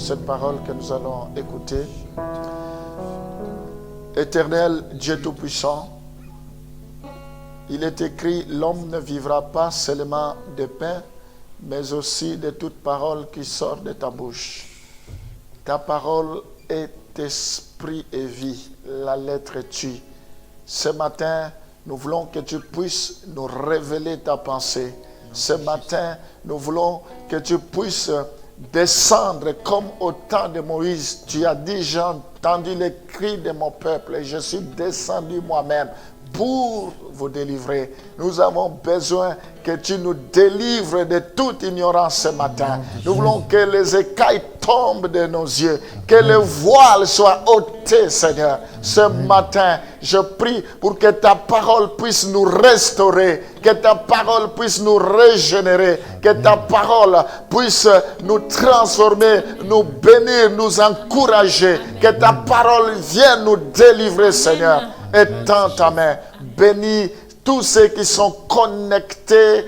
cette parole que nous allons écouter. Éternel Dieu Tout-Puissant, il est écrit, l'homme ne vivra pas seulement de pain, mais aussi de toute parole qui sort de ta bouche. Ta parole est esprit et vie, la lettre tue. Ce matin, nous voulons que tu puisses nous révéler ta pensée. Ce matin, nous voulons que tu puisses descendre comme au temps de Moïse. Tu as déjà entendu les cris de mon peuple et je suis descendu moi-même pour vous délivrer. Nous avons besoin que tu nous délivres de toute ignorance ce matin. Nous voulons que les écailles tombent de nos yeux, que le voile soit ôté, Seigneur. Ce matin, je prie pour que ta parole puisse nous restaurer, que ta parole puisse nous régénérer, que ta parole puisse nous transformer, nous bénir, nous encourager, que ta parole vienne nous délivrer, Seigneur. Étends ta main, bénis tous ceux qui sont connectés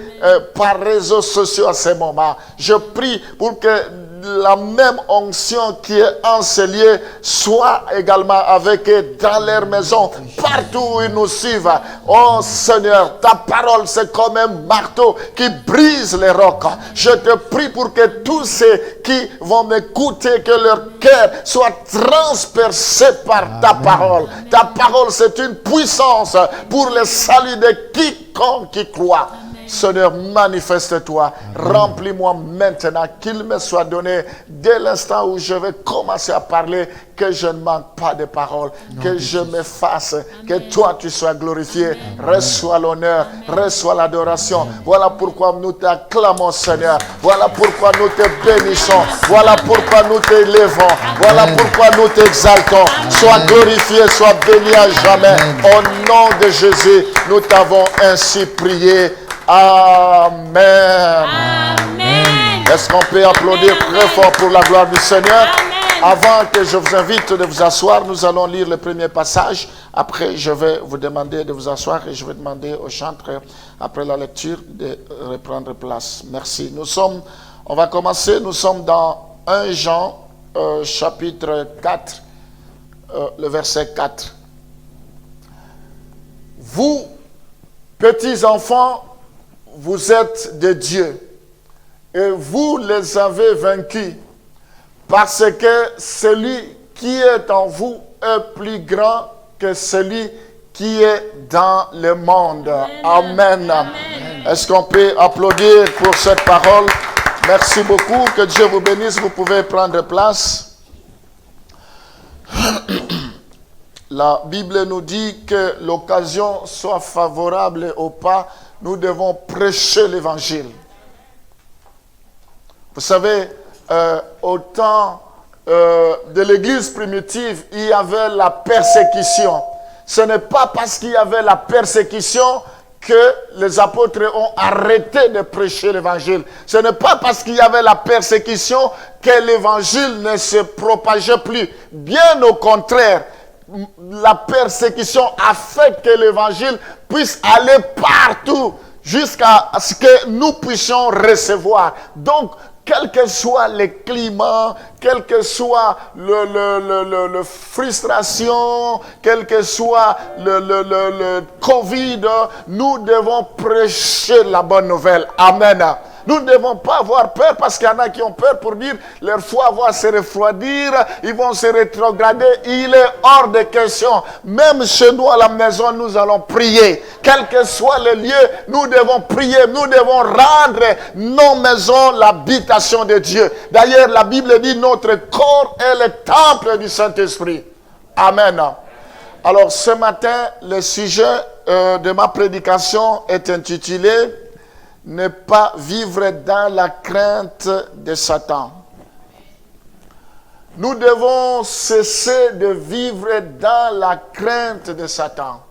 par réseaux sociaux à ce moment. Je prie pour que la même onction qui est en ces lieux soit également avec eux dans leur maison, partout où ils nous suivent. Oh Seigneur, ta parole c'est comme un marteau qui brise les rocs. Je te prie pour que tous ceux qui vont m'écouter, que leur cœur soit transpercé par ta parole. Ta parole c'est une puissance pour le salut de quiconque qui croit. Seigneur, manifeste-toi, remplis-moi maintenant, qu'il me soit donné dès l'instant où je vais commencer à parler, que je ne manque pas de paroles, que je m'efface, que toi tu sois glorifié, reçois l'honneur, reçois l'adoration. Voilà pourquoi nous t'acclamons, Seigneur, voilà pourquoi nous te bénissons, voilà pourquoi nous t'élevons, voilà pourquoi nous t'exaltons. Sois glorifié, sois béni à jamais. Au nom de Jésus, nous t'avons ainsi prié. Amen. Amen. Est-ce qu'on peut applaudir très fort pour la gloire du Seigneur? Amen. Avant que je vous invite de vous asseoir, nous allons lire le premier passage. Après, je vais vous demander de vous asseoir et je vais demander au chanteur, après la lecture, de reprendre place. Merci. On va commencer. Nous sommes dans 1 Jean, chapitre 4, le verset 4. Vous, petits enfants, vous êtes de Dieu et vous les avez vaincus parce que celui qui est en vous est plus grand que celui qui est dans le monde. Amen. Amen. Est-ce qu'on peut applaudir pour cette parole? Merci beaucoup. Que Dieu vous bénisse. Vous pouvez prendre place. La Bible nous dit que l'occasion soit favorable ou pas, nous devons prêcher l'évangile. Vous savez, au temps de l'église primitive, il y avait la persécution. Ce n'est pas parce qu'il y avait la persécution que les apôtres ont arrêté de prêcher l'évangile. Ce n'est pas parce qu'il y avait la persécution que l'évangile ne se propageait plus. Bien au contraire, la persécution a fait que l'évangile puisse aller partout jusqu'à ce que nous puissions recevoir. Donc, quel que soit le climat, quelle que soit le frustration, quel que soit le Covid, nous devons prêcher la bonne nouvelle. Amen. Nous ne devons pas avoir peur parce qu'il y en a qui ont peur pour dire leur foi va se refroidir, ils vont se rétrograder. Il est hors de question. Même chez nous à la maison, nous allons prier. Quel que soit le lieu, nous devons prier. Nous devons rendre nos maisons l'habitation de Dieu. D'ailleurs, la Bible dit notre corps est le temple du Saint-Esprit. Amen. Alors ce matin, le sujet de ma prédication est intitulé « Ne pas vivre dans la crainte de Satan ». Nous devons cesser de vivre dans la crainte de Satan.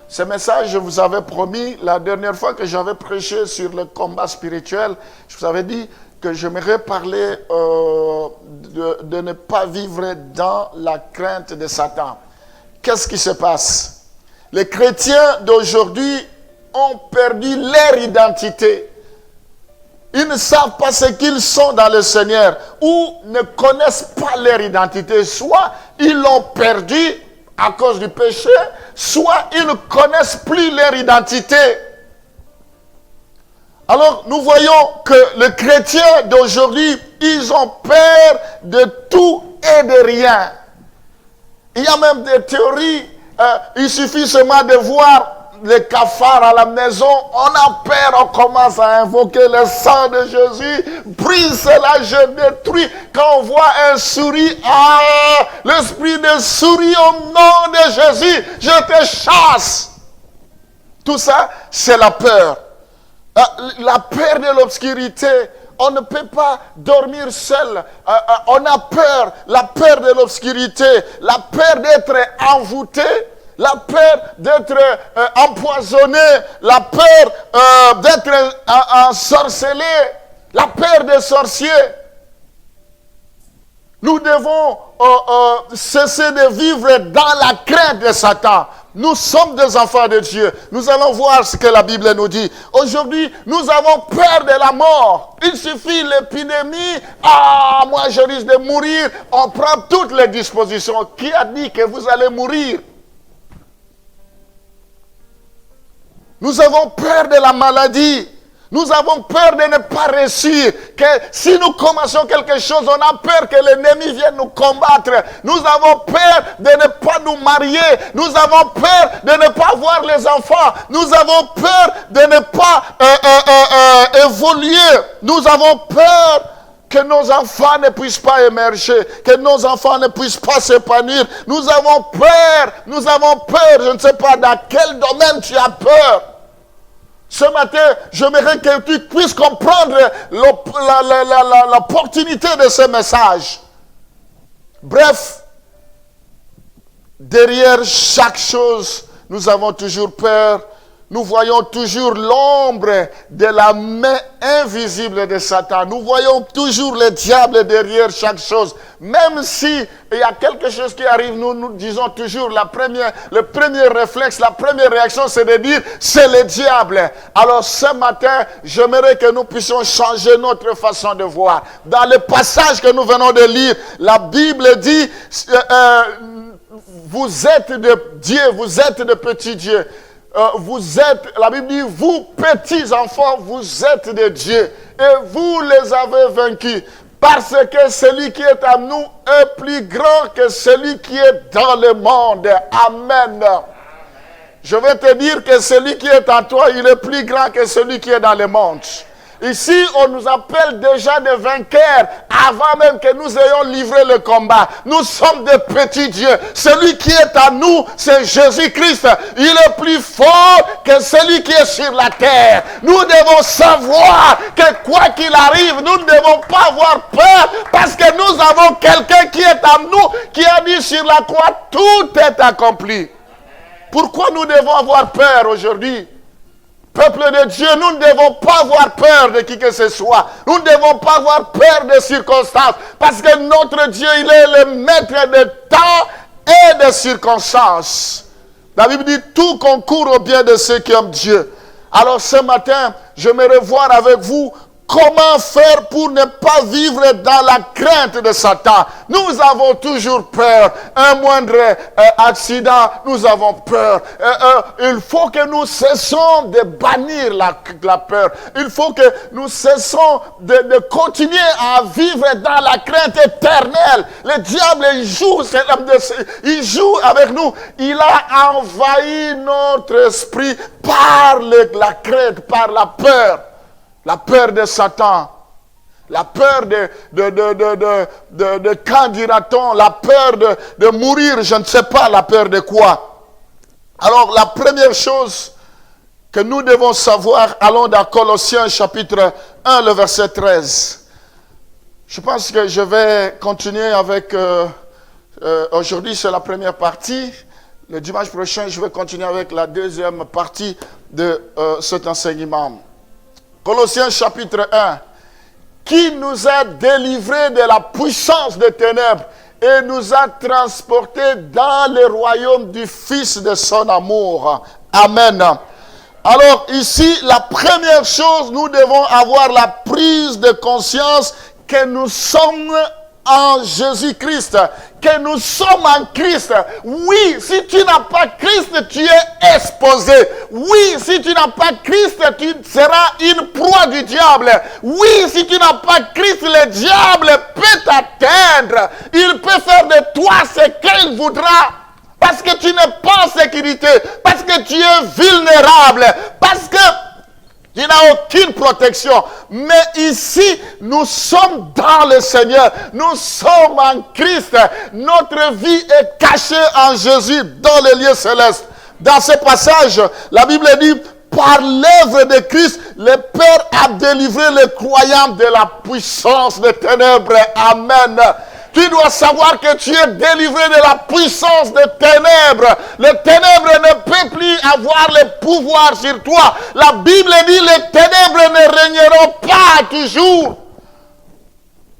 Ce message, je vous avais promis, la dernière fois que j'avais prêché sur le combat spirituel, je vous avais dit que j'aimerais parler de ne pas vivre dans la crainte de Satan. Qu'est-ce qui se passe? Les chrétiens d'aujourd'hui ont perdu leur identité. Ils ne savent pas ce qu'ils sont dans le Seigneur ou ne connaissent pas leur identité. Soit ils l'ont perdu à cause du péché, soit ils ne connaissent plus leur identité. Alors nous voyons que les chrétiens d'aujourd'hui, ils ont peur de tout et de rien. Il y a même des théories, il suffit seulement de voir les cafards à la maison, on a peur, on commence à invoquer le sang de Jésus, brise cela, je détruis. Quand on voit un souris, l'esprit de souris au nom de Jésus, je te chasse. Tout ça, c'est la peur. La peur de l'obscurité. On ne peut pas dormir seul. On a peur, la peur de l'obscurité, la peur d'être envoûté, la peur d'être empoisonné, la peur d'être ensorcelé, la peur des sorciers. Nous devons cesser de vivre dans la crainte de Satan. Nous sommes des enfants de Dieu. Nous allons voir ce que la Bible nous dit. Aujourd'hui, nous avons peur de la mort. Il suffit l'épidémie. Moi je risque de mourir. On prend toutes les dispositions. Qui a dit que vous allez mourir? Nous avons peur de la maladie. Nous avons peur de ne pas réussir. Que si nous commençons quelque chose, on a peur que l'ennemi vienne nous combattre. Nous avons peur de ne pas nous marier. Nous avons peur de ne pas avoir les enfants. Nous avons peur de ne pas évoluer. Nous avons peur que nos enfants ne puissent pas émerger, que nos enfants ne puissent pas s'épanouir. Nous avons peur. Je ne sais pas dans quel domaine tu as peur. Ce matin, j'aimerais que tu puisses comprendre l'opportunité de ce message. Bref, derrière chaque chose, nous avons toujours peur. Nous voyons toujours l'ombre de la main invisible de Satan. Nous voyons toujours le diable derrière chaque chose. Même si il y a quelque chose qui arrive, nous disons toujours le premier réflexe, la première réaction, c'est de dire, c'est le diable. Alors ce matin, j'aimerais que nous puissions changer notre façon de voir. Dans le passage que nous venons de lire, la Bible dit, vous êtes de Dieu, vous êtes de petits dieux. La Bible dit, vous petits enfants, vous êtes de Dieu et vous les avez vaincus parce que celui qui est à nous est plus grand que celui qui est dans le monde. Amen. Je vais te dire que celui qui est en toi, il est plus grand que celui qui est dans le monde. Ici, on nous appelle déjà des vainqueurs avant même que nous ayons livré le combat. Nous sommes des petits dieux. Celui qui est à nous, c'est Jésus-Christ. Il est plus fort que celui qui est sur la terre. Nous devons savoir que quoi qu'il arrive, nous ne devons pas avoir peur parce que nous avons quelqu'un qui est à nous, qui a dit sur la croix, tout est accompli. Pourquoi nous devons avoir peur aujourd'hui? Peuple de Dieu, nous ne devons pas avoir peur de qui que ce soit. Nous ne devons pas avoir peur des circonstances. Parce que notre Dieu, il est le maître de temps et de circonstances. La Bible dit, tout concourt au bien de ceux qui aiment Dieu. Alors ce matin, j'aimerais voir avec vous comment faire pour ne pas vivre dans la crainte de Satan. Nous avons toujours peur. Un moindre accident, nous avons peur. Il faut que nous cessons de bannir la peur. Il faut que nous cessons de continuer à vivre dans la crainte éternelle. Le diable, il joue avec nous. Il a envahi notre esprit par la crainte, par la peur. La peur de Satan, la peur de quand dira-t-on, la peur de mourir, je ne sais pas, la peur de quoi. Alors la première chose que nous devons savoir, allons dans Colossiens chapitre 1, le verset 13. Je pense que je vais continuer avec, aujourd'hui c'est la première partie, le dimanche prochain je vais continuer avec la deuxième partie de cet enseignement. Colossiens chapitre 1, qui nous a délivrés de la puissance des ténèbres et nous a transportés dans le royaume du Fils de son amour. Amen. Alors ici, la première chose, nous devons avoir la prise de conscience que nous sommes en Jésus-Christ, que nous sommes en Christ. Oui, si tu n'as pas Christ, tu es exposé. Oui, si tu n'as pas Christ, tu seras une proie du diable. Oui, si tu n'as pas Christ, le diable peut t'atteindre. Il peut faire de toi ce qu'il voudra. Parce que tu n'es pas en sécurité. Parce que tu es vulnérable. Parce que tu n'as aucune protection. Mais ici, nous sommes dans le Seigneur. Nous sommes en Christ. Notre vie est cachée en Jésus dans les lieux célestes. Dans ce passage, la Bible dit, par l'œuvre de Christ, le Père a délivré les croyants de la puissance des ténèbres. Amen. Tu dois savoir que tu es délivré de la puissance des ténèbres. Les ténèbres ne peuvent plus avoir le pouvoir sur toi. La Bible dit les ténèbres ne régneront pas toujours.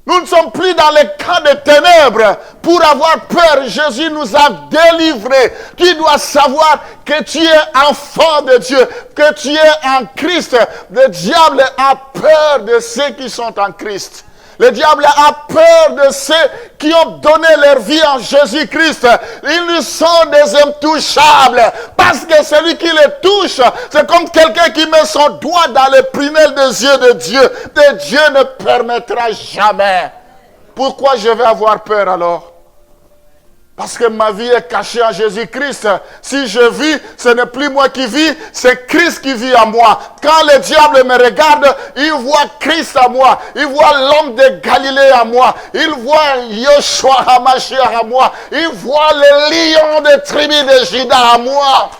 Nous ne sommes plus dans le camp des ténèbres pour avoir peur. Jésus nous a délivrés. Tu dois savoir que tu es enfant de Dieu, que tu es en Christ. Le diable a peur de ceux qui sont en Christ. Le diable a peur de ceux qui ont donné leur vie en Jésus-Christ. Ils sont des intouchables. Parce que celui qui les touche, c'est comme quelqu'un qui met son doigt dans les prunelles des yeux de Dieu. Et Dieu ne permettra jamais. Pourquoi je vais avoir peur alors? Parce que ma vie est cachée en Jésus-Christ. Si je vis, ce n'est plus moi qui vis, c'est Christ qui vit en moi. Quand le diable me regarde, il voit Christ en moi. Il voit l'homme de Galilée en moi. Il voit Yoshua HaMashiach en moi. Il voit le lion des tribus de Juda en moi.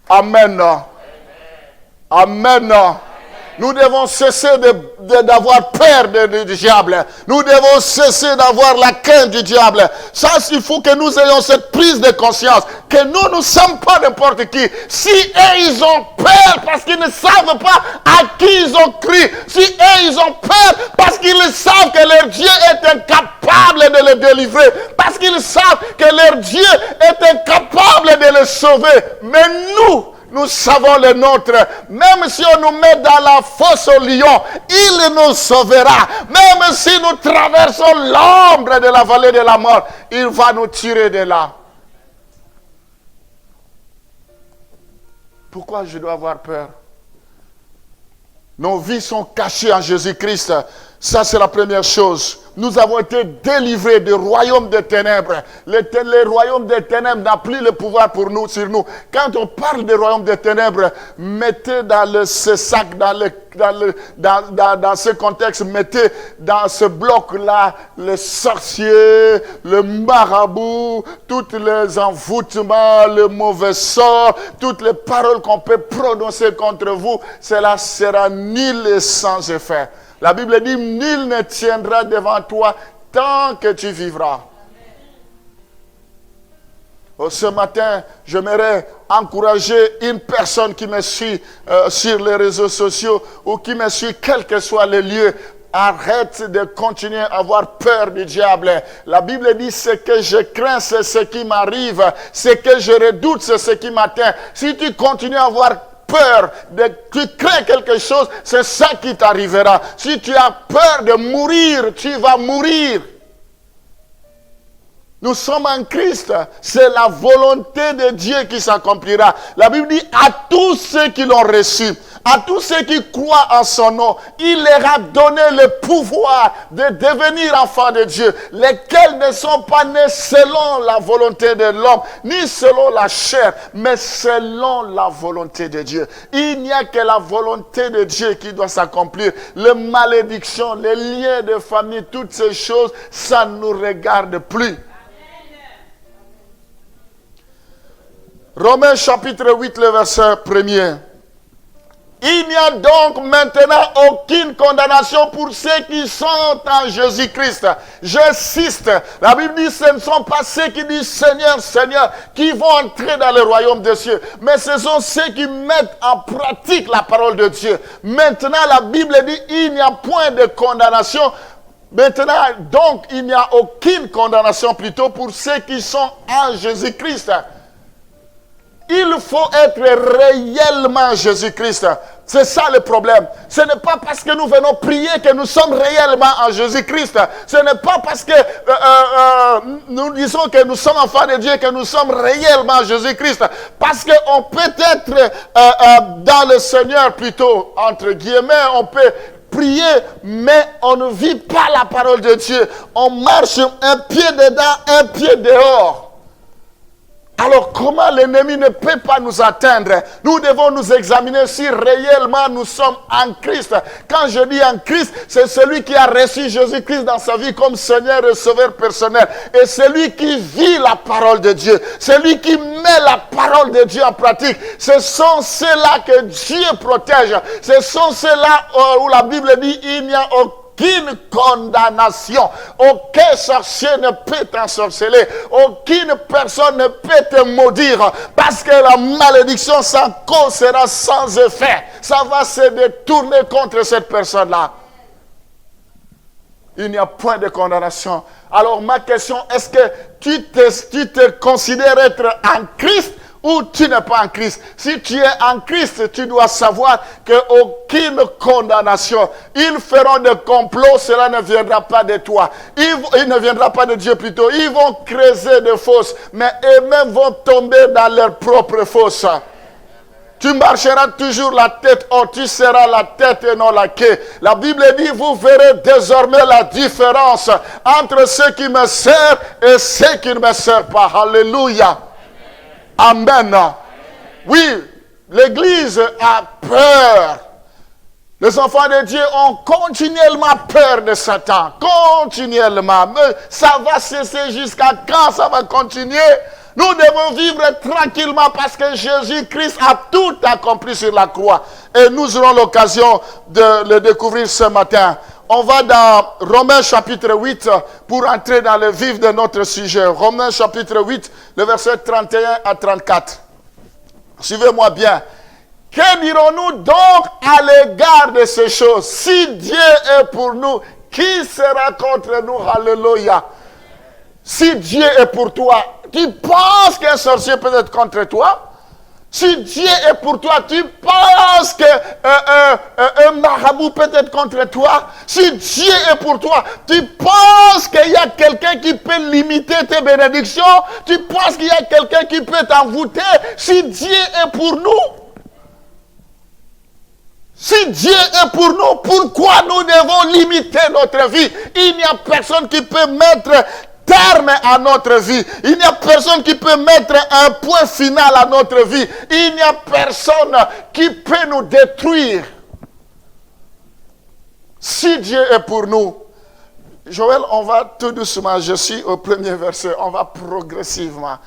Amen. Amen. Nous devons cesser d'avoir peur du diable. Nous devons cesser d'avoir la crainte du diable. Ça, il faut que nous ayons cette prise de conscience. Que nous ne sommes pas n'importe qui. Si eux, ils ont peur parce qu'ils ne savent pas à qui ils ont cru. Si eux, ils ont peur parce qu'ils savent que leur Dieu est incapable de les délivrer. Parce qu'ils savent que leur Dieu est incapable de les sauver. Mais nous savons le nôtre. Même si on nous met dans la fosse au lion, il nous sauvera. Même si nous traversons l'ombre de la vallée de la mort, il va nous tirer de là. Pourquoi je dois avoir peur? Nos vies sont cachées en Jésus-Christ. Ça, c'est la première chose. Nous avons été délivrés du royaume des ténèbres. Le royaume des ténèbres n'a plus le pouvoir pour nous, sur nous. Quand on parle du royaume des ténèbres, mettez dans ce sac, dans ce contexte, mettez dans ce bloc-là les sorciers, le marabout, tous les envoûtements, le mauvais sort, toutes les paroles qu'on peut prononcer contre vous. Cela sera nul et sans effet. La Bible dit, nul ne tiendra devant toi tant que tu vivras. Ce matin, j'aimerais encourager une personne qui me suit sur les réseaux sociaux ou qui me suit quel que soit le lieu. Arrête de continuer à avoir peur du diable. La Bible dit, ce que je crains, c'est ce qui m'arrive. Ce que je redoute, c'est ce qui m'atteint. Si tu continues à avoir peur, tu crains quelque chose, c'est ça qui t'arrivera. Si tu as peur de mourir, tu vas mourir. Nous sommes en Christ. C'est la volonté de Dieu qui s'accomplira. La Bible dit à tous ceux qui l'ont reçu, à tous ceux qui croient en son nom, il leur a donné le pouvoir de devenir enfants de Dieu, lesquels ne sont pas nés selon la volonté de l'homme, ni selon la chair, mais selon la volonté de Dieu. Il n'y a que la volonté de Dieu qui doit s'accomplir. Les malédictions, les liens de famille, toutes ces choses, ça ne nous regarde plus. Romains chapitre 8, le verset 1er. Il n'y a donc maintenant aucune condamnation pour ceux qui sont en Jésus-Christ. J'insiste, la Bible dit ce ne sont pas ceux qui disent Seigneur, Seigneur, qui vont entrer dans le royaume des cieux, mais ce sont ceux qui mettent en pratique la parole de Dieu. Maintenant, la Bible dit il n'y a point de condamnation. Maintenant, donc, il n'y a aucune condamnation plutôt pour ceux qui sont en Jésus-Christ. Il faut être réellement Jésus-Christ. C'est ça le problème. Ce n'est pas parce que nous venons prier que nous sommes réellement en Jésus-Christ. Ce n'est pas parce que nous disons que nous sommes enfants de Dieu que nous sommes réellement en Jésus-Christ. Parce qu'on peut être dans le Seigneur plutôt, entre guillemets, on peut prier, mais on ne vit pas la parole de Dieu. On marche un pied dedans, un pied dehors. Alors comment l'ennemi ne peut pas nous atteindre? Nous devons nous examiner si réellement nous sommes en Christ. Quand je dis en Christ, c'est celui qui a reçu Jésus-Christ dans sa vie comme Seigneur et Sauveur personnel. Et celui qui vit la parole de Dieu. Celui qui met la parole de Dieu en pratique. Ce sont ceux-là que Dieu protège. Ce sont ceux-là où la Bible dit il n'y a aucune condamnation. Aucun sorcier ne peut t'ensorceler. Aucune personne ne peut te maudire. Parce que la malédiction sans cause sera sans effet. Ça va se détourner contre cette personne-là. Il n'y a point de condamnation. Alors ma question, est-ce que tu te considères être en Christ ou tu n'es pas en Christ? Si tu es en Christ, tu dois savoir qu'aucune condamnation. Ils feront des complots, cela ne viendra pas de toi. Il ne viendra pas de Dieu plutôt. Ils vont creuser des fosses, mais eux-mêmes vont tomber dans leurs propres fosses. Tu marcheras toujours la tête haute, tu seras la tête et non la queue. La Bible dit, vous verrez désormais la différence entre ceux qui me servent et ceux qui ne me servent pas. Alléluia. Amen. Oui, l'Église a peur. Les enfants de Dieu ont continuellement peur de Satan. Continuellement. Mais ça va cesser jusqu'à quand ça va continuer? Nous devons vivre tranquillement parce que Jésus-Christ a tout accompli sur la croix. Et nous aurons l'occasion de le découvrir ce matin. On va dans Romains chapitre 8 pour entrer dans le vif de notre sujet. Romains chapitre 8, le verset 31 à 34. Suivez-moi bien. Que dirons-nous donc à l'égard de ces choses? Si Dieu est pour nous, qui sera contre nous? Alléluia. Si Dieu est pour toi, tu penses qu'un sorcier peut être contre toi? Si Dieu est pour toi, tu penses qu'un marabout peut être contre toi? Si Dieu est pour toi, tu penses qu'il y a quelqu'un qui peut limiter tes bénédictions? Tu penses qu'il y a quelqu'un qui peut t'envoûter? Si Dieu est pour nous, si Dieu est pour nous, pourquoi nous devons limiter notre vie? Il n'y a personne qui peut mettre terme à notre vie. Il n'y a personne qui peut mettre un point final à notre vie. Il n'y a personne qui peut nous détruire. Si Dieu est pour nous, Joël, on va tout doucement, je suis au premier verset, on va progressivement.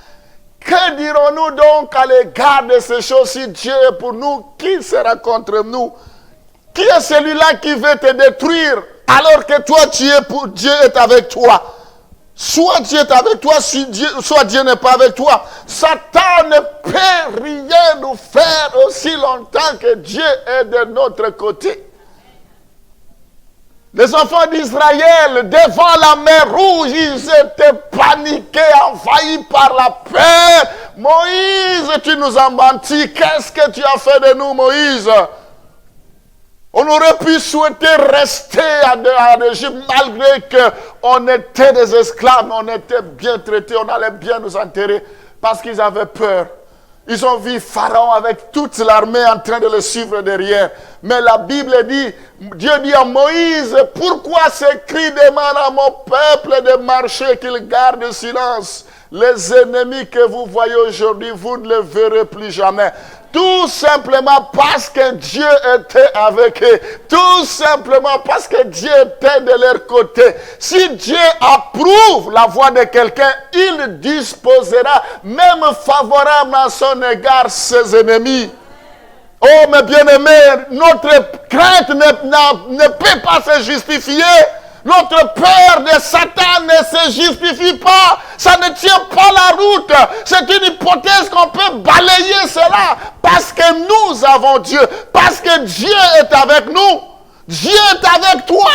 Que dirons-nous donc à l'égard de ces choses? Si Dieu est pour nous, qui sera contre nous? Qui est celui-là qui veut te détruire alors que toi tu es pour Dieu est avec toi? Soit Dieu est avec toi, soit Dieu n'est pas avec toi. Satan ne peut rien nous faire aussi longtemps que Dieu est de notre côté. Les enfants d'Israël, devant la mer Rouge, ils étaient paniqués, envahis par la peur. Moïse, tu nous as menti. Qu'est-ce que tu as fait de nous, Moïse? On aurait pu souhaiter rester en Égypte malgré qu'on était des esclaves, on était bien traités, on allait bien nous enterrer parce qu'ils avaient peur. Ils ont vu Pharaon avec toute l'armée en train de le suivre derrière. Mais la Bible dit, Dieu dit à Moïse, pourquoi ces cris demandent à mon peuple de marcher, qu'il garde silence? Les ennemis que vous voyez aujourd'hui, vous ne les verrez plus jamais. Tout simplement parce que Dieu était avec eux. Tout simplement parce que Dieu était de leur côté. Si Dieu approuve la voix de quelqu'un, il disposera même favorable à son égard ses ennemis. Oh mes bien-aimés, notre crainte ne peut pas se justifier. Notre peur de Satan ne se justifie pas. Ça ne tient pas la route. C'est une hypothèse qu'on peut balayer cela. Parce que nous avons Dieu. Parce que Dieu est avec nous. Dieu est avec toi.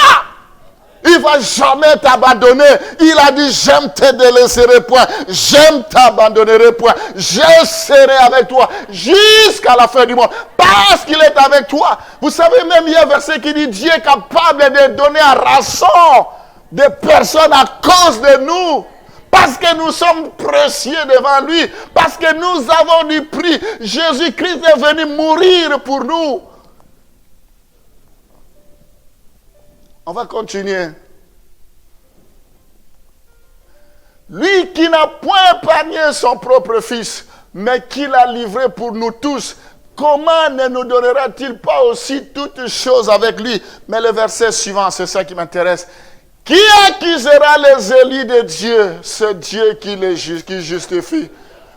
Il ne va jamais t'abandonner. Il a dit, je ne te délaisserai point. Je ne t'abandonnerai point. Je serai avec toi jusqu'à la fin du monde. Parce qu'il est avec toi. Vous savez, même il y a un verset qui dit, Dieu est capable de donner à rançon des personnes à cause de nous. Parce que nous sommes précieux devant lui. Parce que nous avons du prix. Jésus-Christ est venu mourir pour nous. On va continuer. Lui qui n'a point épargné son propre fils, mais qui l'a livré pour nous tous, comment ne nous donnera-t-il pas aussi toutes choses avec lui? Mais le verset suivant, c'est ça qui m'intéresse. Qui accusera les élus de Dieu? C'est Dieu qui justifie.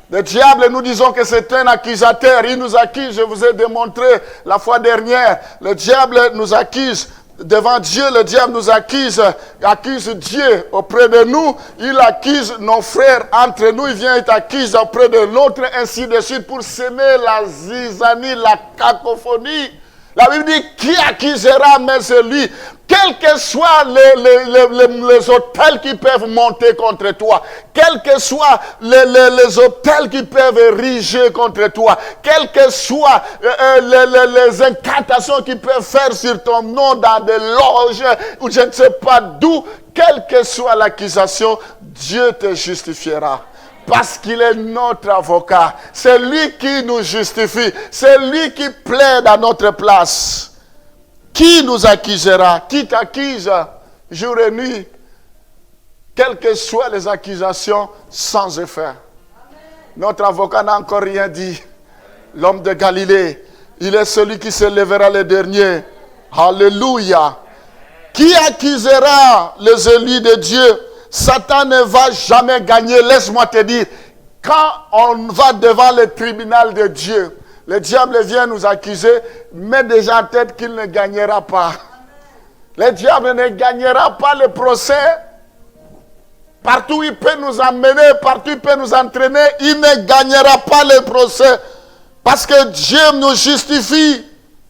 Le diable, nous disons que c'est un accusateur. Il nous accuse, je vous ai démontré la fois dernière. Le diable nous accuse. Devant Dieu, le diable nous accuse Dieu auprès de nous. Il accuse nos frères entre nous. Il vient et t'accuse auprès de l'autre, ainsi de suite, pour semer la zizanie, la cacophonie. La Bible dit, qui accusera, mais c'est lui. Quels que soient les autels qui peuvent monter contre toi, quels que soient les autels qui peuvent ériger contre toi, quelles que soient les incantations qui peuvent faire sur ton nom dans des loges, ou je ne sais pas d'où, quelle que soit l'accusation, Dieu te justifiera. Parce qu'il est notre avocat. C'est lui qui nous justifie. C'est lui qui plaide à notre place. Qui nous accusera? Qui t'accuse jour et nuit? Quelles que soient les accusations, sans effet. Amen. Notre avocat n'a encore rien dit. L'homme de Galilée, il est celui qui se lèvera le dernier. Alléluia. Qui accusera les élus de Dieu? Satan ne va jamais gagner. Laisse-moi te dire, quand on va devant le tribunal de Dieu, le diable vient nous accuser, met déjà en tête qu'il ne gagnera pas. Le diable ne gagnera pas le procès. Partout il peut nous emmener, partout il peut nous entraîner, il ne gagnera pas le procès. Parce que Dieu nous justifie.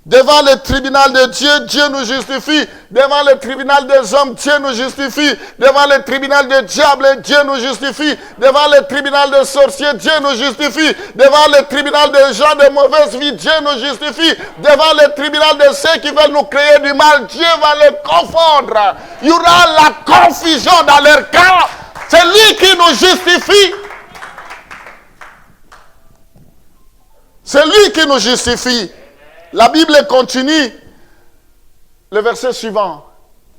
Devant le tribunal de Dieu, Dieu nous justifie. Devant le tribunal des hommes, Dieu nous justifie. Devant le tribunal des diables, Dieu nous justifie. Devant le tribunal des sorciers, Dieu nous justifie. Devant le tribunal des gens de mauvaise vie, Dieu nous justifie. Devant le tribunal de ceux qui veulent nous créer du mal, Dieu va les confondre. Il y aura la confusion dans leur cas. C'est lui qui nous justifie. C'est lui qui nous justifie. La Bible continue, le verset suivant.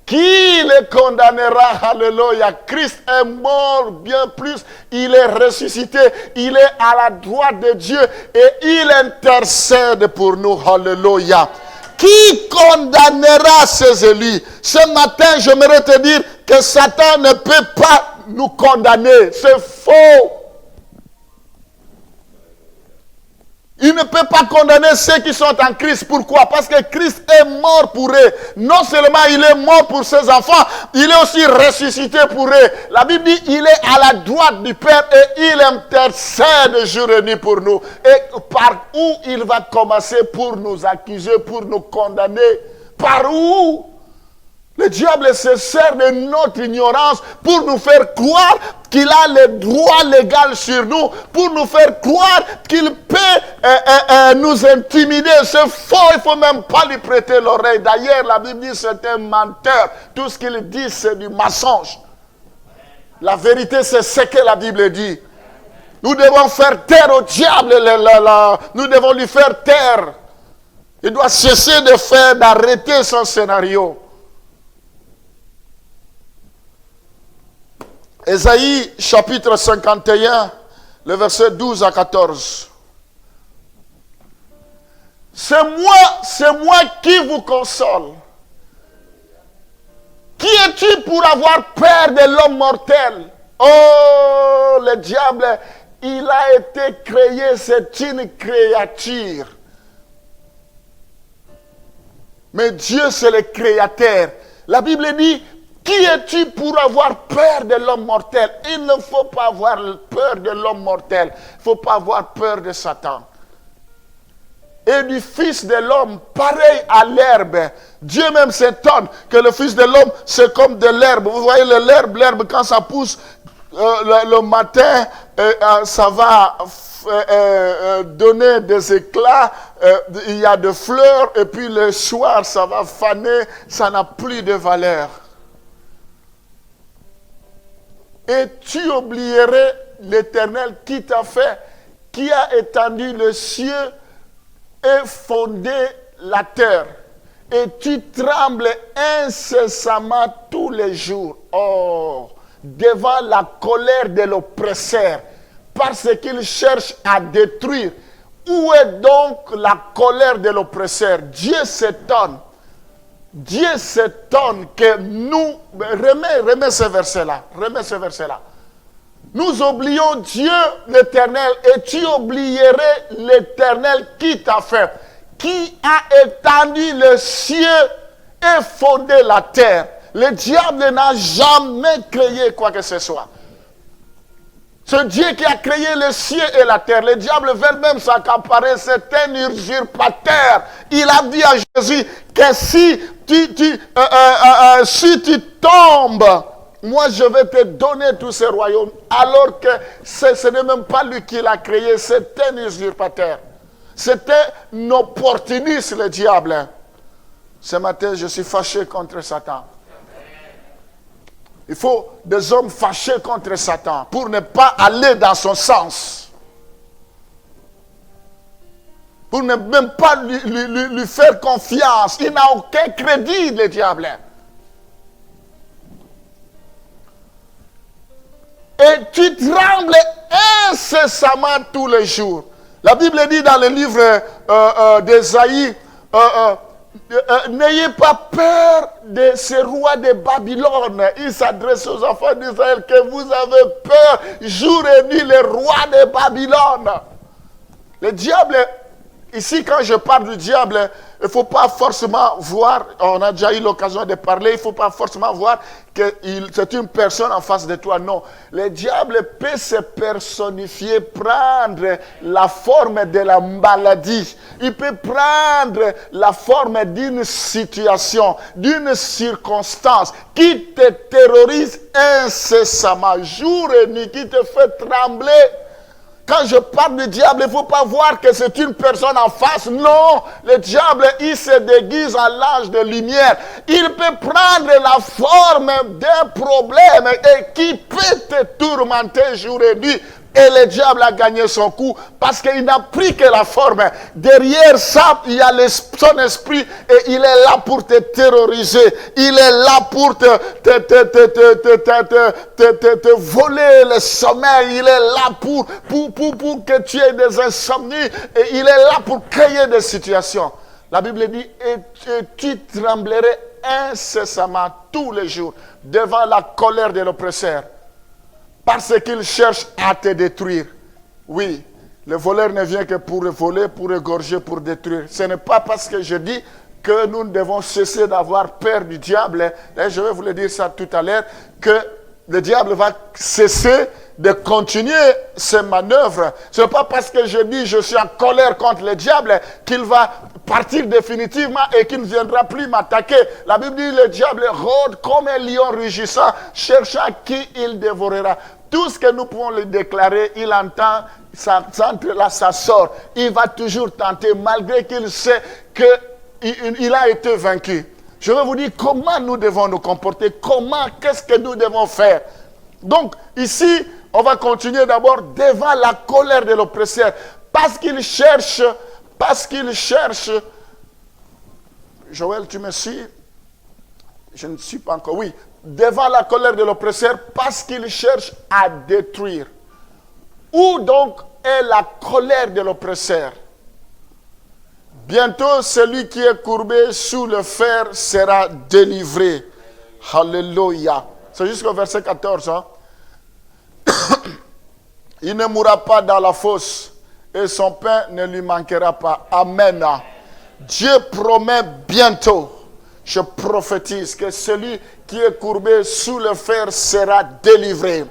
Qui les condamnera? Alléluia. Christ est mort bien plus. Il est ressuscité. Il est à la droite de Dieu. Et il intercède pour nous. Alléluia. Qui condamnera ces élus? Ce matin, j'aimerais te dire que Satan ne peut pas nous condamner. C'est faux. Il ne peut pas condamner ceux qui sont en Christ. Pourquoi? Parce que Christ est mort pour eux. Non seulement il est mort pour ses enfants, il est aussi ressuscité pour eux. La Bible dit il est à la droite du Père et il intercède jour et nuit pour nous. Et par où il va commencer pour nous accuser, pour nous condamner? Par où? Le diable se sert de notre ignorance pour nous faire croire qu'il a le droit légal sur nous, pour nous faire croire qu'il peut nous intimider. C'est faux, il ne faut même pas lui prêter l'oreille. D'ailleurs, la Bible dit c'est un menteur. Tout ce qu'il dit, c'est du mensonge. La vérité, c'est ce que la Bible dit. Nous devons faire taire au diable. Nous devons lui faire taire. Il doit cesser d'arrêter son scénario. Ésaïe chapitre 51, le verset 12 à 14. C'est moi qui vous console. Qui es-tu pour avoir peur de l'homme mortel? Oh, le diable, il a été créé, c'est une créature. Mais Dieu, c'est le créateur. La Bible dit, qui es-tu pour avoir peur de l'homme mortel? Il ne faut pas avoir peur de l'homme mortel. Il ne faut pas avoir peur de Satan. et du Fils de l'homme, pareil à l'herbe. Dieu même s'étonne que le Fils de l'homme, c'est comme de l'herbe. Vous voyez l'herbe quand ça pousse, le matin, ça va donner des éclats, il y a des fleurs, et puis le soir, ça va faner, ça n'a plus de valeur. Et tu oublierais l'Éternel qui t'a fait, qui a étendu le ciel et fondé la terre. Et tu trembles incessamment tous les jours. Oh, devant la colère de l'oppresseur, parce qu'il cherche à détruire. Où est donc la colère de l'oppresseur? Dieu s'étonne. Dieu s'étonne que nous... Remets ce verset-là. Remets ce verset-là. Nous oublions Dieu l'Éternel et tu oublierais l'Éternel qui t'a fait, qui a étendu le ciel et fondé la terre. Le diable n'a jamais créé quoi que ce soit. Ce Dieu qui a créé le ciel et la terre, le diable veut même s'accaparer, c'est un usurpateur. Il a dit à Jésus que si tu tombes, moi je vais te donner tous ces royaumes. Alors que ce n'est même pas lui qui l'a créé, c'est un usurpateur. C'était un opportuniste, le diable. Ce matin, je suis fâché contre Satan. Il faut des hommes fâchés contre Satan pour ne pas aller dans son sens. Pour ne même pas lui faire confiance. Il n'a aucun crédit, le diable. Et tu trembles incessamment tous les jours. La Bible dit dans le livre d'Ésaïe, n'ayez pas peur de ces rois de Babylone. Il s'adresse aux enfants d'Israël que vous avez peur jour et nuit, les rois de Babylone. Le diable, ici quand je parle du diable, il ne faut pas forcément voir, on a déjà eu l'occasion de parler, il ne faut pas forcément voir que c'est une personne en face de toi. Non, le diable peut se personnifier, prendre la forme de la maladie. Il peut prendre la forme d'une situation, d'une circonstance qui te terrorise incessamment, jour et nuit, qui te fait trembler. Quand je parle du diable, il ne faut pas voir que c'est une personne en face. Non, le diable, il se déguise en l'ange de lumière. Il peut prendre la forme d'un problème et qui peut te tourmenter jour et nuit. Et le diable a gagné son coup parce qu'il n'a pris que la forme. Derrière ça, il y a son esprit et il est là pour te terroriser. Il est là pour te voler le sommeil. Il est là pour que tu aies des insomnies. Et il est là pour créer des situations. La Bible dit, et tu tremblerais incessamment tous les jours devant la colère de l'oppresseur. Parce qu'il cherche à te détruire. Oui, le voleur ne vient que pour voler, pour égorger, pour détruire. Ce n'est pas parce que je dis que nous devons cesser d'avoir peur du diable. Et je vais vous le dire ça tout à l'heure, que le diable va cesser de continuer ses manœuvres. Ce n'est pas parce que je dis je suis en colère contre le diable qu'il va partir définitivement et qu'il ne viendra plus m'attaquer. La Bible dit le diable rôde comme un lion rugissant, cherchant qui il dévorera. Tout ce que nous pouvons lui déclarer, il entend, ça entre là, ça sort. Il va toujours tenter, malgré qu'il sait qu'il a été vaincu. Je vais vous dire comment nous devons nous comporter, qu'est-ce que nous devons faire. Donc, ici, on va continuer d'abord devant la colère de l'oppresseur. Parce qu'il cherche, Joël, tu me suis? Je ne suis pas encore, oui. Devant la colère de l'oppresseur, parce qu'il cherche à détruire. Où donc est la colère de l'oppresseur? Bientôt, celui qui est courbé sous le fer sera délivré. Alléluia. C'est jusqu'au verset 14. Hein? Il ne mourra pas dans la fosse et son pain ne lui manquera pas. Amen. Dieu promet bientôt, je prophétise, que celui qui est courbé sous le fer sera délivré.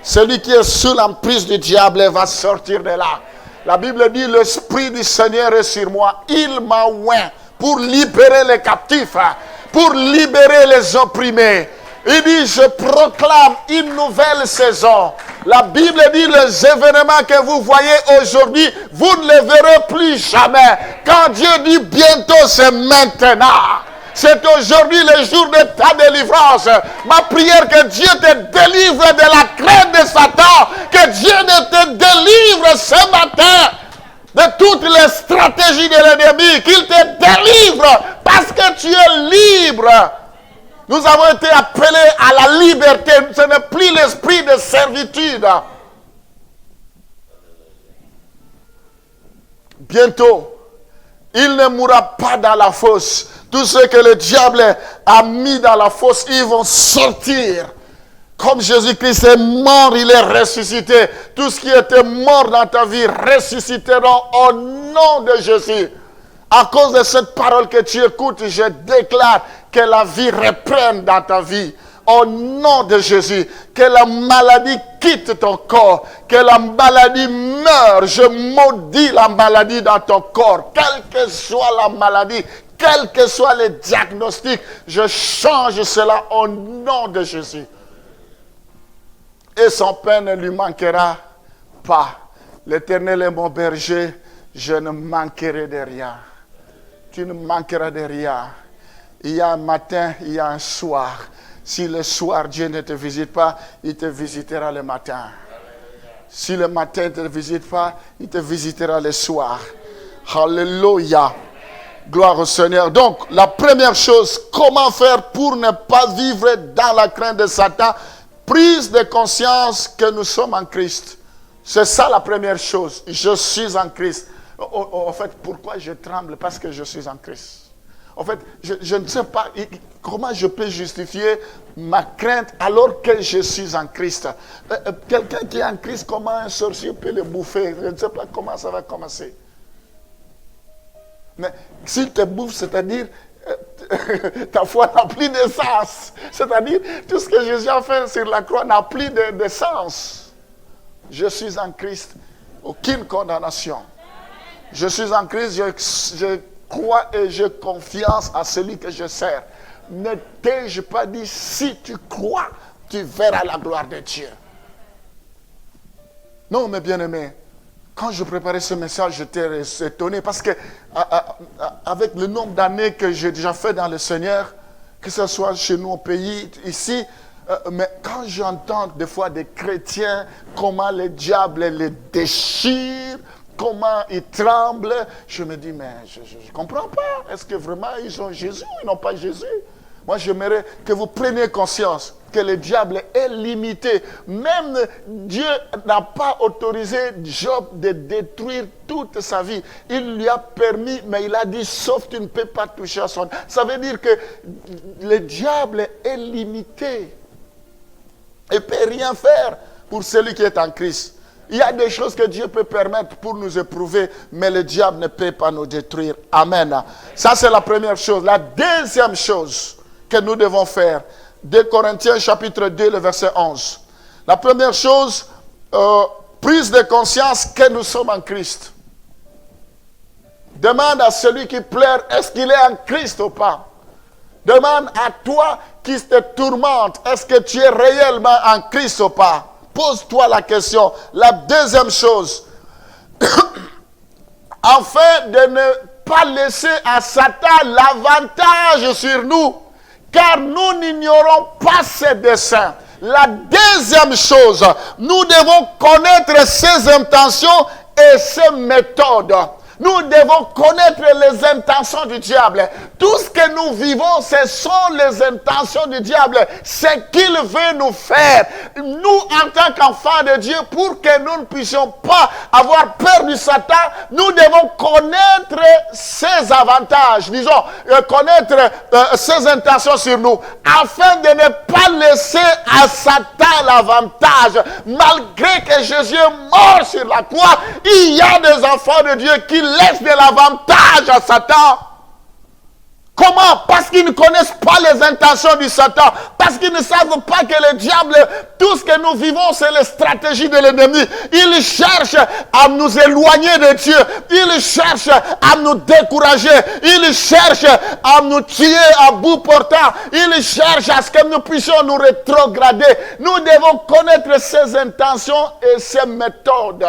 Celui qui est sous l'emprise du diable va sortir de là. La Bible dit, l'Esprit du Seigneur est sur moi. Il m'a oint pour libérer les captifs, pour libérer les opprimés. Il dit, je proclame une nouvelle saison. La Bible dit, les événements que vous voyez aujourd'hui, vous ne les verrez plus jamais. Quand Dieu dit bientôt, c'est maintenant. C'est aujourd'hui le jour de ta délivrance. Ma prière, que Dieu te délivre de la crainte de Satan. Que Dieu te délivre ce matin de toutes les stratégies de l'ennemi. Qu'il te délivre parce que tu es libre. Nous avons été appelés à la liberté. Ce n'est plus l'esprit de servitude. Bientôt, il ne mourra pas dans la fosse. Tous ceux que le diable a mis dans la fosse, ils vont sortir. Comme Jésus-Christ est mort, il est ressuscité. Tout ce qui était mort dans ta vie ressusciteront au nom de Jésus. À cause de cette parole que tu écoutes, je déclare que la vie reprenne dans ta vie. Au nom de Jésus, que la maladie quitte ton corps, que la maladie meure. Je maudis la maladie dans ton corps, quelle que soit la maladie, quels que soient les diagnostics, je change cela au nom de Jésus. Et son pain ne lui manquera pas. L'Éternel est mon berger, je ne manquerai de rien. Tu ne manqueras de rien. Il y a un matin, il y a un soir. Si le soir, Dieu ne te visite pas, il te visitera le matin. Si le matin ne te visite pas, il te visitera le soir. Alléluia. Gloire au Seigneur. Donc, la première chose, comment faire pour ne pas vivre dans la crainte de Satan? Prise de conscience que nous sommes en Christ. C'est ça la première chose. Je suis en Christ. En fait, pourquoi je tremble? Parce que je suis en Christ. En fait, je ne sais pas comment je peux justifier ma crainte alors que je suis en Christ. Quelqu'un qui est en Christ, comment un sorcier peut le bouffer? Je ne sais pas comment ça va commencer. Mais s'il te bouffe, c'est-à-dire ta foi n'a plus de sens. C'est-à-dire tout ce que Jésus a fait sur la croix n'a plus de sens. Je suis en Christ, aucune condamnation. Je suis en Christ, je crois et j'ai confiance à celui que je sers. Ne t'ai-je pas dit, si tu crois, tu verras la gloire de Dieu. Non, mes bien-aimés, quand je préparais ce message, j'étais étonné parce que avec le nombre d'années que j'ai déjà fait dans le Seigneur, que ce soit chez nous au pays, ici, mais quand j'entends des fois des chrétiens, comment le diable les déchire, comment ils tremblent, je me dis, mais je ne comprends pas. Est-ce que vraiment ils ont Jésus ou ils n'ont pas Jésus? Moi, j'aimerais que vous preniez conscience que le diable est limité. Même Dieu n'a pas autorisé Job de détruire toute sa vie. Il lui a permis, mais il a dit, sauf tu ne peux pas toucher à son... Ça veut dire que le diable est limité. Il ne peut rien faire pour celui qui est en Christ. Il y a des choses que Dieu peut permettre pour nous éprouver, mais le diable ne peut pas nous détruire. Amen. Ça, c'est la première chose. La deuxième chose que nous devons faire, 2 Corinthiens chapitre 2, le verset 11. La première chose, prise de conscience que nous sommes en Christ. Demande à celui qui pleure, est-ce qu'il est en Christ ou pas? Demande à toi qui te tourmente, est-ce que tu es réellement en Christ ou pas? Pose-toi la question. La deuxième chose, afin de ne pas laisser à Satan l'avantage sur nous, car nous n'ignorons pas ses desseins. La deuxième chose, nous devons connaître ses intentions et ses méthodes. Nous devons connaître les intentions du diable. Tout ce que nous vivons, ce sont les intentions du diable. Ce qu'il veut nous faire. Nous, en tant qu'enfants de Dieu, pour que nous ne puissions pas avoir peur du Satan, nous devons connaître ses avantages. Disons, connaître ses intentions sur nous. Afin de ne pas laisser à Satan l'avantage. Malgré que Jésus est mort sur la croix, il y a des enfants de Dieu qui laisse de l'avantage à Satan. Comment? Parce qu'ils ne connaissent pas les intentions du Satan. Parce qu'ils ne savent pas que le diable, tout ce que nous vivons, c'est les stratégies de l'ennemi. Il cherche à nous éloigner de Dieu. Il cherche à nous décourager. Il cherche à nous tuer à bout portant. Il cherche à ce que nous puissions nous rétrograder. Nous devons connaître ses intentions et ses méthodes.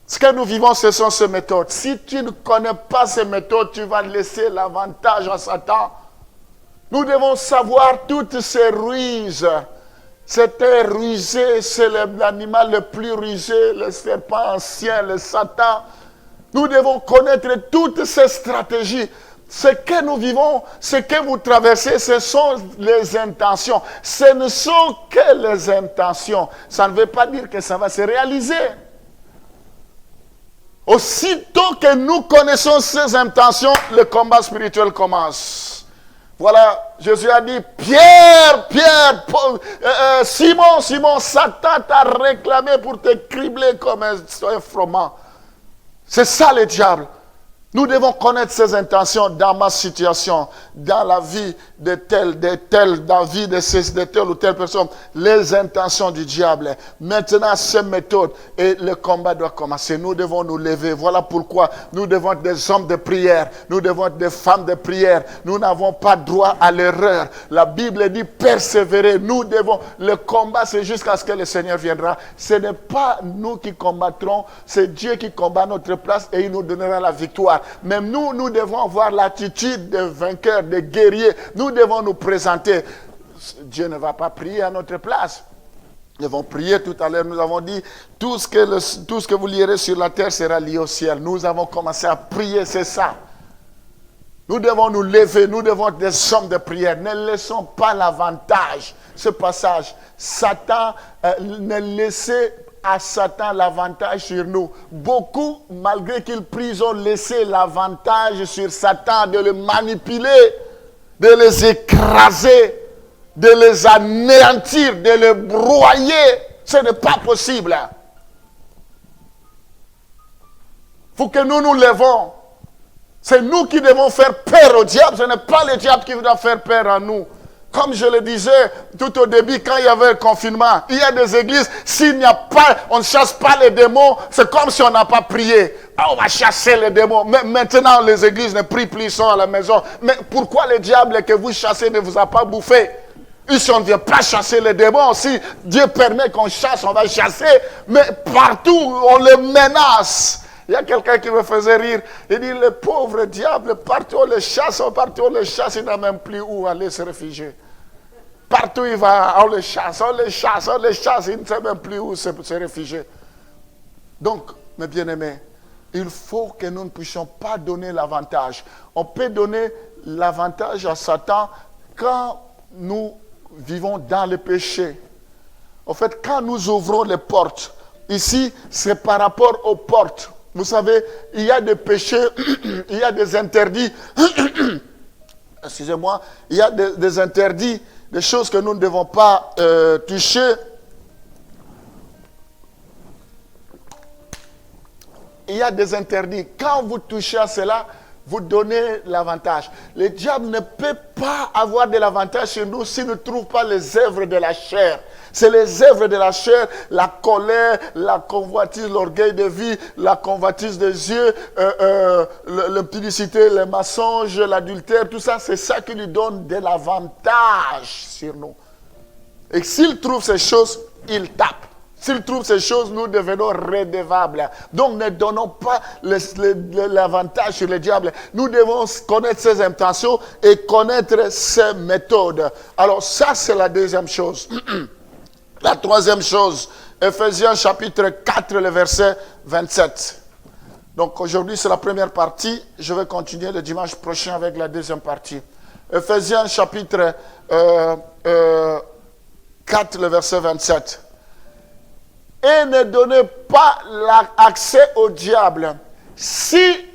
Ce que nous vivons, ce sont ces méthodes. Si tu ne connais pas ces méthodes, tu vas laisser l'avantage à Satan. Nous devons savoir toutes ces ruses. C'était rusé, c'est l'animal le plus rusé, le serpent ancien, le Satan. Nous devons connaître toutes ces stratégies. Ce que nous vivons, ce que vous traversez, ce sont les intentions. Ce ne sont que les intentions. Ça ne veut pas dire que ça va se réaliser. Aussitôt que nous connaissons ces intentions, le combat spirituel commence. Voilà, Jésus a dit, Pierre, Simon, Satan t'a réclamé pour te cribler comme un froment. C'est ça le diable. Nous devons connaître ses intentions dans ma situation, dans la vie de tel, dans la vie de telle ou telle personne. Les intentions du diable. Maintenant, ces méthodes et le combat doit commencer. Nous devons nous lever. Voilà pourquoi nous devons être des hommes de prière. Nous devons être des femmes de prière. Nous n'avons pas droit à l'erreur. La Bible dit persévérer. Nous devons. Le combat, c'est jusqu'à ce que le Seigneur viendra. Ce n'est pas nous qui combattrons. C'est Dieu qui combat à notre place et il nous donnera la victoire. Même nous devons avoir l'attitude de vainqueur, de guerrier. Nous devons nous présenter. Dieu ne va pas prier à notre place. Nous devons prier tout à l'heure. Nous avons dit, tout ce que vous lirez sur la terre sera lié au ciel. Nous avons commencé à prier, c'est ça. Nous devons nous lever, nous devons être des hommes de prière. Ne laissons pas l'avantage, ce passage. Satan, ne laissez à Satan l'avantage sur nous. Beaucoup, malgré qu'ils prient, ont laissé l'avantage sur Satan de le manipuler, de les écraser, de les anéantir, de les broyer. Ce n'est pas possible. Il faut que nous nous levons. C'est nous qui devons faire peur au diable. Ce n'est pas le diable qui doit faire peur à nous. Comme je le disais tout au début, quand il y avait le confinement, il y a des églises, s'il n'y a pas, on ne chasse pas les démons, c'est comme si on n'a pas prié. Ah, on va chasser les démons. Mais maintenant, les églises ne prient plus, ils sont à la maison. Mais pourquoi le diable que vous chassez ne vous a pas bouffé? Si on ne vient pas chasser les démons, si Dieu permet qu'on chasse, on va chasser. Mais partout, on les menace. Il y a quelqu'un qui me faisait rire. Il dit, le pauvre diable, partout on le chasse, il n'a même plus où aller se réfugier. Partout il va, on le chasse, il ne sait même plus où se réfugier. Donc, mes bien-aimés, il faut que nous ne puissions pas donner l'avantage. On peut donner l'avantage à Satan quand nous vivons dans le péché. En fait, quand nous ouvrons les portes, ici, c'est par rapport aux portes. Vous savez, il y a des péchés, il y a des interdits. Excusez-moi, il y a des interdits, des choses que nous ne devons pas toucher. Il y a des interdits. Quand vous touchez à cela, vous donnez l'avantage. Le diable ne peut pas avoir de l'avantage sur nous s'il ne trouve pas les œuvres de la chair. C'est les œuvres de la chair, la colère, la convoitise, l'orgueil de vie, la convoitise des yeux, l'impudicité, le mensonge, l'adultère, tout ça, c'est ça qui lui donne de l'avantage sur nous. Et s'il trouve ces choses, il tape. S'il trouve ces choses, nous devenons redevables. Donc ne donnons pas l'avantage sur le diable. Nous devons connaître ses intentions et connaître ses méthodes. Alors ça, c'est la deuxième chose. La troisième chose, Ephésiens chapitre 4, le verset 27. Donc aujourd'hui, c'est la première partie. Je vais continuer le dimanche prochain avec la deuxième partie. Ephésiens chapitre 4, le verset 27. Et ne donnez pas l'accès au diable. Si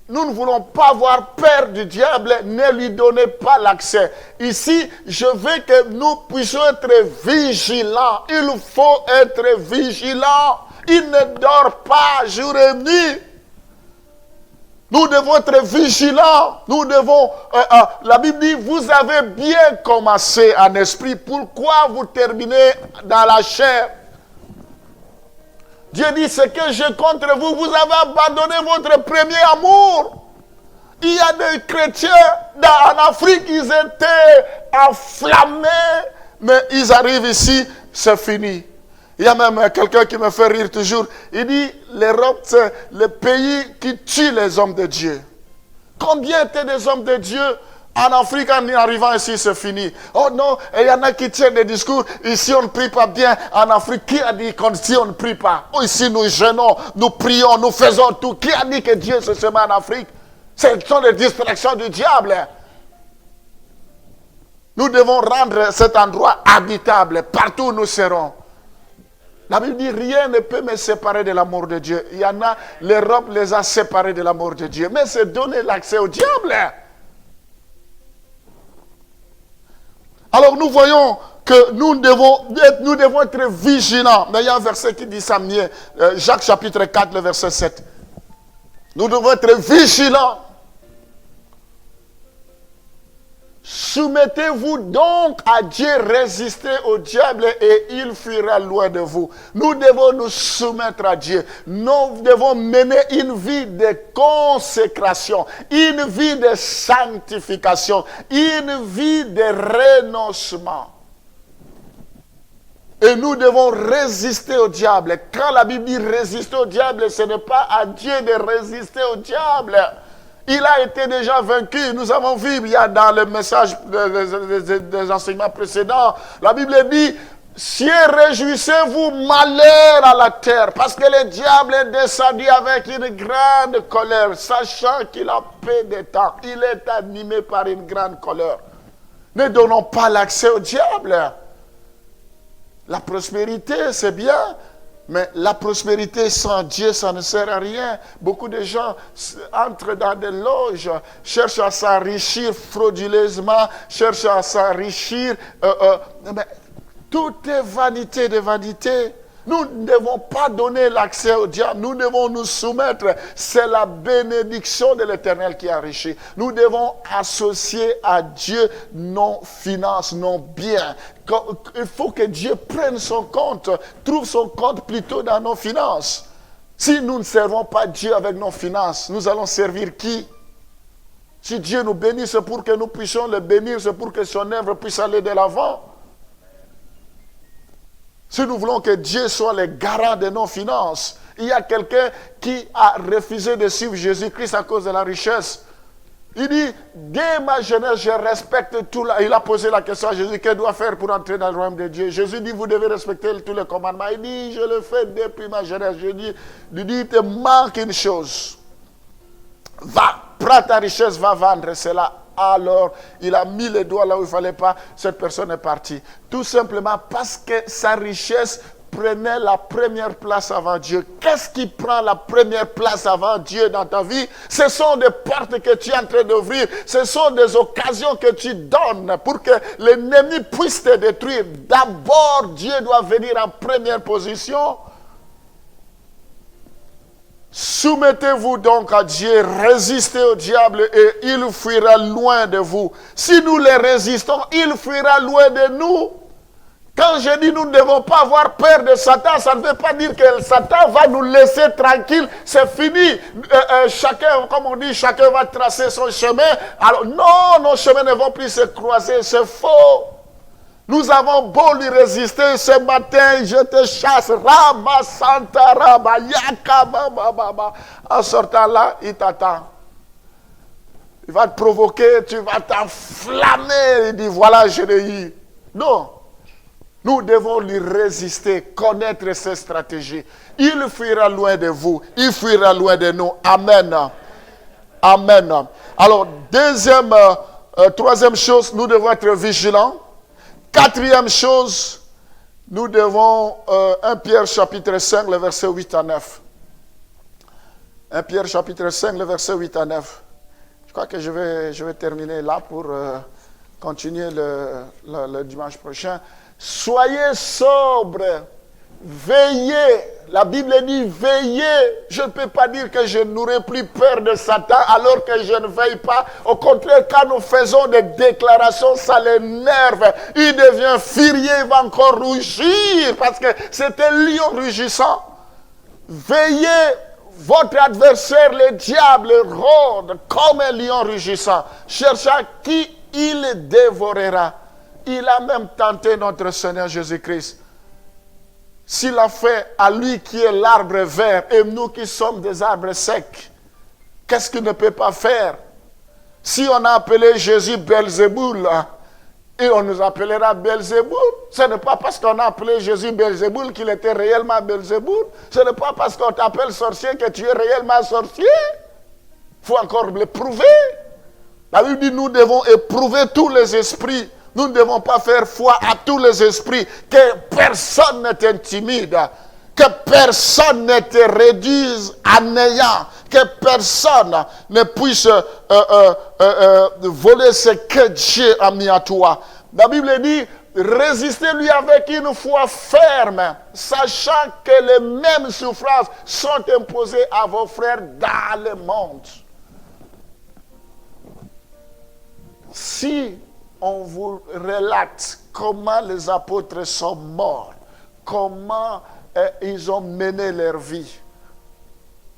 nous ne voulons pas avoir peur du diable, ne lui donnez pas l'accès. Ici, je veux que nous puissions être vigilants. Il faut être vigilant. Il ne dort pas jour et nuit. Nous devons être vigilants. Nous devons... la Bible dit, vous avez bien commencé en esprit. Pourquoi vous terminez dans la chair? Dieu dit, ce que j'ai contre vous, vous avez abandonné votre premier amour. Il y a des chrétiens en Afrique, ils étaient enflammés, mais ils arrivent ici, c'est fini. Il y a même quelqu'un qui me fait rire toujours. Il dit, l'Europe, c'est le pays qui tue les hommes de Dieu. Combien étaient des hommes de Dieu en Afrique, en arrivant ici, c'est fini. Oh non, il y en a qui tiennent des discours. Ici, on ne prie pas bien. En Afrique, qui a dit qu'ici, on ne prie pas? Oh, ici, nous jeûnons, nous prions, nous faisons tout. Qui a dit que Dieu se met en Afrique? Ce sont les distractions du diable. Nous devons rendre cet endroit habitable. Partout où nous serons. La Bible dit, rien ne peut me séparer de l'amour de Dieu. Il y en a, l'Europe les a séparés de l'amour de Dieu. Mais c'est donner l'accès au diable. Alors nous voyons que nous devons être vigilants. Mais il y a un verset qui dit ça mieux. Jacques chapitre 4, le verset 7. Nous devons être vigilants. Soumettez-vous donc à Dieu, résistez au diable et il fuira loin de vous. Nous devons nous soumettre à Dieu. Nous devons mener une vie de consécration, une vie de sanctification, une vie de renoncement. Et nous devons résister au diable. Quand la Bible dit résister au diable, ce n'est pas à Dieu de résister au diable. Il a été déjà vaincu. Nous avons vu, il y a dans le message des enseignements précédents, la Bible dit, réjouissez-vous, malheur à la terre, parce que le diable est descendu avec une grande colère, sachant qu'il a peu de temps. Il est animé par une grande colère. Ne donnons pas l'accès au diable. La prospérité, c'est bien. Mais la prospérité sans Dieu, ça ne sert à rien. Beaucoup de gens entrent dans des loges, cherchent à s'enrichir frauduleusement, cherchent à s'enrichir. Mais tout est vanité de vanité. Nous ne devons pas donner l'accès au diable. Nous devons nous soumettre. C'est la bénédiction de l'Éternel qui enrichit. Nous devons associer à Dieu nos finances, nos biens. Il faut que Dieu prenne son compte, trouve son compte plutôt dans nos finances. Si nous ne servons pas Dieu avec nos finances, nous allons servir qui? Si Dieu nous bénit, c'est pour que nous puissions le bénir, c'est pour que son œuvre puisse aller de l'avant. Si nous voulons que Dieu soit le garant de nos finances, il y a quelqu'un qui a refusé de suivre Jésus-Christ à cause de la richesse. Il dit, dès ma jeunesse, je respecte tout. Il a posé la question à Jésus, que doit faire pour entrer dans le royaume de Dieu? Jésus dit, vous devez respecter tous les commandements. Il dit, je le fais depuis ma jeunesse. Je dis, il dit, il te manque une chose. Va, prends ta richesse, va vendre cela. Alors, il a mis les doigts là où il ne fallait pas. Cette personne est partie. Tout simplement parce que sa richesse prenait la première place avant Dieu. Qu'est-ce qui prend la première place avant Dieu dans ta vie? Ce sont des portes que tu es en train d'ouvrir. Ce sont des occasions que tu donnes pour que l'ennemi puisse te détruire. D'abord, Dieu doit venir en première position. Soumettez-vous donc à Dieu, résistez au diable et il fuira loin de vous. Si nous les résistons, il fuira loin de nous. Quand je dis nous ne devons pas avoir peur de Satan, ça ne veut pas dire que Satan va nous laisser tranquille, c'est fini. Chacun, comme on dit, chacun va tracer son chemin. Alors non, nos chemins ne vont plus se croiser, c'est faux. Nous avons beau lui résister ce matin, je te chasse, Rama Santa Rama, Yaka Baba. En sortant là, il t'attend. Il va te provoquer, tu vas t'enflammer. Il dit, voilà, je l'ai eu. Non. Nous devons lui résister, connaître ses stratégies. Il fuira loin de vous, il fuira loin de nous. Amen. Amen. Alors, troisième chose, nous devons être vigilants. Quatrième chose, nous devons, 1 Pierre chapitre 5, le verset 8 à 9. 1 Pierre chapitre 5, le verset 8 à 9. Je crois que je vais terminer là pour continuer le dimanche prochain. Soyez sobres, Veillez. La Bible dit veillez. Je ne peux pas dire que je n'aurai plus peur de Satan alors que je ne veille pas. Au contraire, quand nous faisons des déclarations, ça l'énerve. Il devient furieux, il va encore rougir parce que c'est un lion rugissant. Veillez, votre adversaire, le diable, rôde comme un lion rugissant, cherchant qui il dévorera. Il a même tenté notre Seigneur Jésus-Christ. S'il a fait à lui qui est l'arbre vert et nous qui sommes des arbres secs, qu'est-ce qu'il ne peut pas faire? Si on a appelé Jésus Belzéboul, et on nous appellera Belzéboul, ce n'est pas parce qu'on a appelé Jésus Belzéboul qu'il était réellement Belzéboul. Ce n'est pas parce qu'on t'appelle sorcier que tu es réellement sorcier. Il faut encore le prouver. La Bible dit nous devons éprouver tous les esprits. Nous ne devons pas faire foi à tous les esprits, que personne ne t'intimide, que personne ne te réduise à néant, que personne ne puisse voler ce que Dieu a mis à toi. La Bible dit, résistez-lui avec une foi ferme, sachant que les mêmes souffrances sont imposées à vos frères dans le monde. Si on vous relate comment les apôtres sont morts, comment ils ont mené leur vie.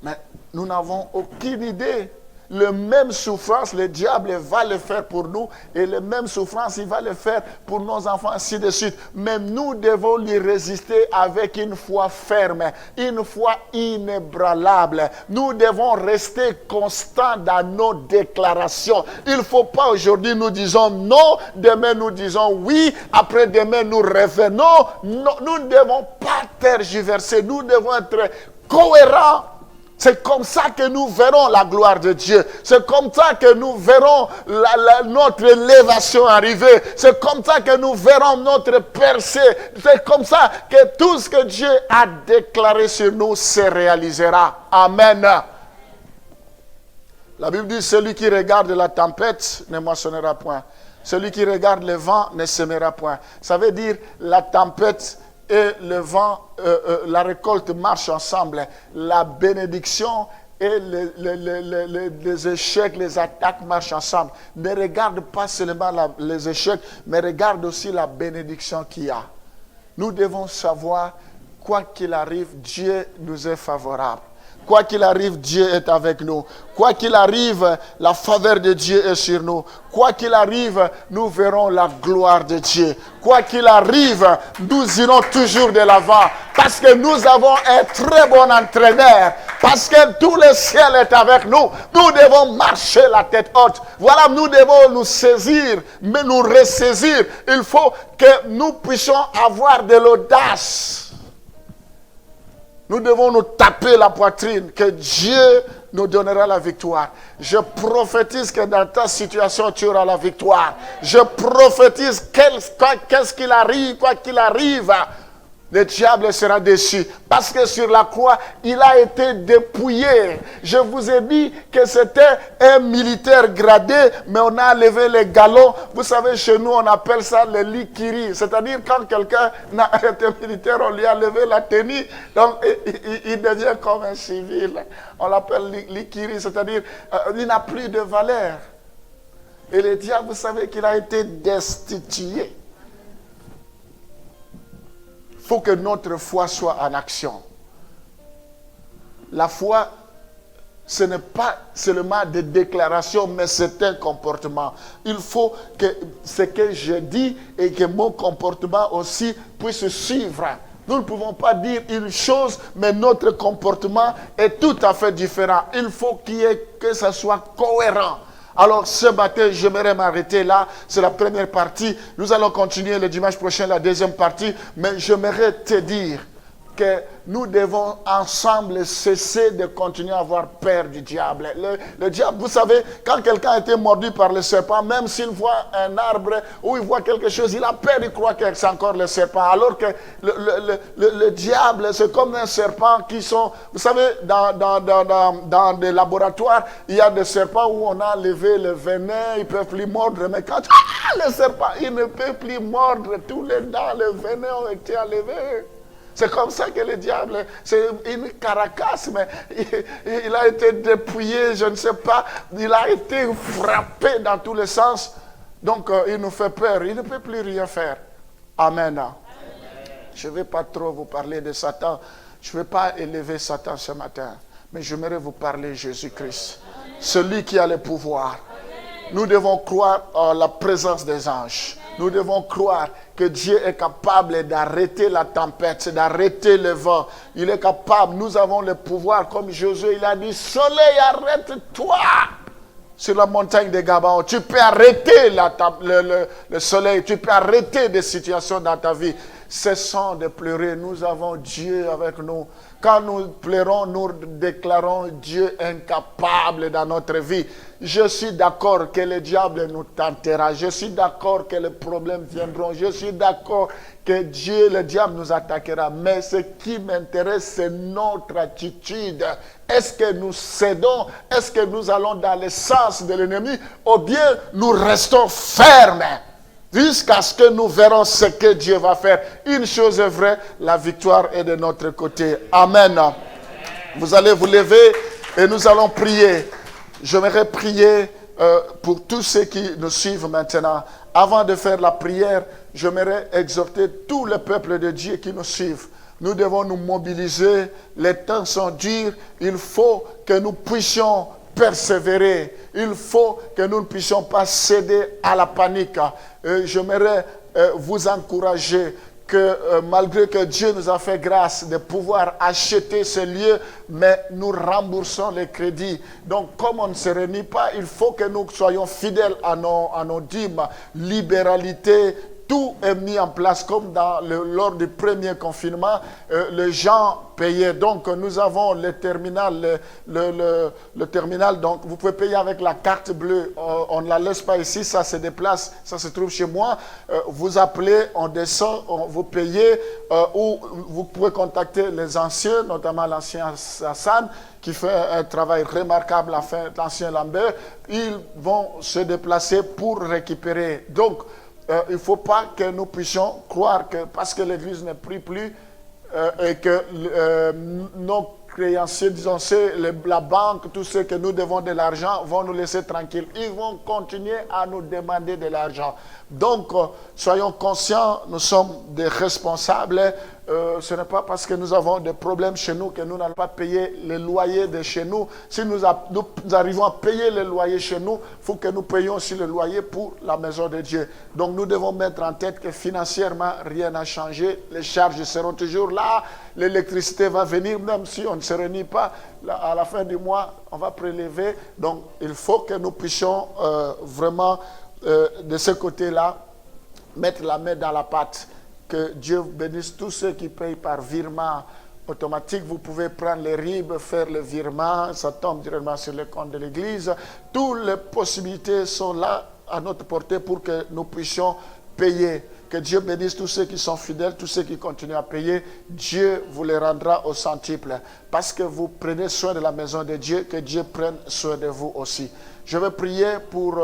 Mais nous n'avons aucune idée. Les mêmes souffrances, le diable va le faire pour nous et les mêmes souffrances, il va le faire pour nos enfants, ainsi de suite. Mais nous devons lui résister avec une foi ferme, une foi inébranlable. Nous devons rester constants dans nos déclarations. Il ne faut pas aujourd'hui nous disons non, demain nous disons oui, après-demain nous revenons. Non, nous ne devons pas tergiverser, nous devons être cohérents. C'est comme ça que nous verrons la gloire de Dieu. C'est comme ça que nous verrons notre élévation arriver. C'est comme ça que nous verrons notre percée. C'est comme ça que tout ce que Dieu a déclaré sur nous se réalisera. Amen. La Bible dit, celui qui regarde la tempête ne moissonnera point. Celui qui regarde le vent ne sèmera point. Ça veut dire la tempête et le vent, la récolte marchent ensemble. La bénédiction et les échecs, les attaques marchent ensemble. Ne regarde pas seulement les échecs, mais regarde aussi la bénédiction qu'il y a. Nous devons savoir, quoi qu'il arrive, Dieu nous est favorable. Quoi qu'il arrive, Dieu est avec nous. Quoi qu'il arrive, la faveur de Dieu est sur nous. Quoi qu'il arrive, nous verrons la gloire de Dieu. Quoi qu'il arrive, nous irons toujours de l'avant. Parce que nous avons un très bon entraîneur. Parce que tout le ciel est avec nous. Nous devons marcher la tête haute. Voilà, nous devons nous saisir, mais nous ressaisir. Il faut que nous puissions avoir de l'audace. Nous devons nous taper la poitrine, que Dieu nous donnera la victoire. Je prophétise que dans ta situation, tu auras la victoire. Je prophétise qu'est-ce qu'il arrive, quoi qu'il arrive, le diable sera déçu. Parce que sur la croix, il a été dépouillé. Je vous ai dit que c'était un militaire gradé, mais on a enlevé les galons. Vous savez, chez nous, on appelle ça le likiri. C'est-à-dire, quand quelqu'un a été militaire, on lui a enlevé la tenue, donc il devient comme un civil. On l'appelle likiri, c'est-à-dire, il n'a plus de valeur. Et le diable, vous savez qu'il a été destitué. Il faut que notre foi soit en action. La foi, ce n'est pas seulement des déclarations, mais c'est un comportement. Il faut que ce que je dis et que mon comportement aussi puisse suivre. Nous ne pouvons pas dire une chose, mais notre comportement est tout à fait différent. Il faut que ça soit cohérent. Alors ce matin, j'aimerais m'arrêter là. C'est la première partie. Nous allons continuer le dimanche prochain la deuxième partie. Mais j'aimerais te dire que nous devons ensemble cesser de continuer à avoir peur du diable. Le diable, vous savez, quand quelqu'un a été mordu par le serpent, même s'il voit un arbre ou il voit quelque chose, il a peur, il croit que c'est encore le serpent. Alors que le diable, c'est comme un serpent qui sont... Vous savez, dans des laboratoires, il y a des serpents où on a enlevé le venin, ils ne peuvent plus mordre. Mais quand le serpent, il ne peut plus mordre, tous les dents, le venin ont été enlevés. C'est comme ça que le diable, c'est une caracasse, mais il a été dépouillé, je ne sais pas, il a été frappé dans tous les sens. Donc, il nous fait peur, il ne peut plus rien faire. Amen. Je ne vais pas trop vous parler de Satan. Je ne vais pas élever Satan ce matin. Mais j'aimerais vous parler de Jésus-Christ. Celui qui a le pouvoir. Nous devons croire en la présence des anges. Nous devons croire que Dieu est capable d'arrêter la tempête, d'arrêter le vent. Il est capable. Nous avons le pouvoir. Comme Josué, il a dit, soleil, arrête-toi sur la montagne de Gabaon. Tu peux arrêter le soleil. Tu peux arrêter des situations dans ta vie. Cessons de pleurer. Nous avons Dieu avec nous. Quand nous pleurons, nous déclarons Dieu incapable dans notre vie. Je suis d'accord que le diable nous tentera. Je suis d'accord que les problèmes viendront. Je suis d'accord que Dieu, le diable nous attaquera. Mais ce qui m'intéresse, c'est notre attitude. Est-ce que nous cédons? Est-ce que nous allons dans le sens de l'ennemi? Ou bien nous restons fermes jusqu'à ce que nous verrons ce que Dieu va faire. Une chose est vraie, la victoire est de notre côté. Amen. Vous allez vous lever et nous allons prier. J'aimerais prier pour tous ceux qui nous suivent maintenant. Avant de faire la prière, j'aimerais exhorter tout le peuple de Dieu qui nous suivent. Nous devons nous mobiliser. Les temps sont durs. Il faut que nous puissions persévérer. Il faut que nous ne puissions pas céder à la panique. J'aimerais vous encourager que malgré que Dieu nous a fait grâce de pouvoir acheter ce lieu, mais nous remboursons les crédits. Donc comme on ne se réunit pas, il faut que nous soyons fidèles à nos dîmes. Libéralité, tout est mis en place comme lors du premier confinement. Les gens payaient. Donc nous avons le terminal, le terminal. Donc vous pouvez payer avec la carte bleue. On ne la laisse pas ici, ça se déplace, ça se trouve chez moi. Vous appelez, on descend, vous payez. Ou vous pouvez contacter les anciens, notamment l'ancien Hassan, qui fait un travail remarquable, l'ancien Lambert. Ils vont se déplacer pour récupérer. Donc, il ne faut pas que nous puissions croire que parce que l'Église ne prie plus et que nos créanciers, disons, la banque, tous ceux que nous devons de l'argent vont nous laisser tranquilles. Ils vont continuer à nous demander de l'argent. Donc, soyons conscients, nous sommes des responsables. Ce n'est pas parce que nous avons des problèmes chez nous que nous n'allons pas payer le loyer de chez nous. Si nous arrivons à payer le loyer chez nous, il faut que nous payions aussi le loyer pour la maison de Dieu. Donc nous devons mettre en tête que financièrement, rien n'a changé. Les charges seront toujours là. L'électricité va venir, même si on ne se réunit pas. À la fin du mois, on va prélever. Donc il faut que nous puissions vraiment, de ce côté-là, mettre la main dans la pâte. Que Dieu bénisse tous ceux qui payent par virement automatique. Vous pouvez prendre les RIB, faire le virement, ça tombe directement sur le compte de l'Église. Toutes les possibilités sont là à notre portée pour que nous puissions payer. Que Dieu bénisse tous ceux qui sont fidèles, tous ceux qui continuent à payer. Dieu vous les rendra au centuple. Parce que vous prenez soin de la maison de Dieu, que Dieu prenne soin de vous aussi. Je vais prier pour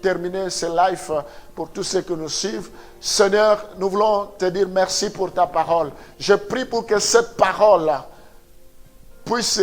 terminer ce live pour tous ceux qui nous suivent. Seigneur, nous voulons te dire merci pour ta parole. Je prie pour que cette parole puisse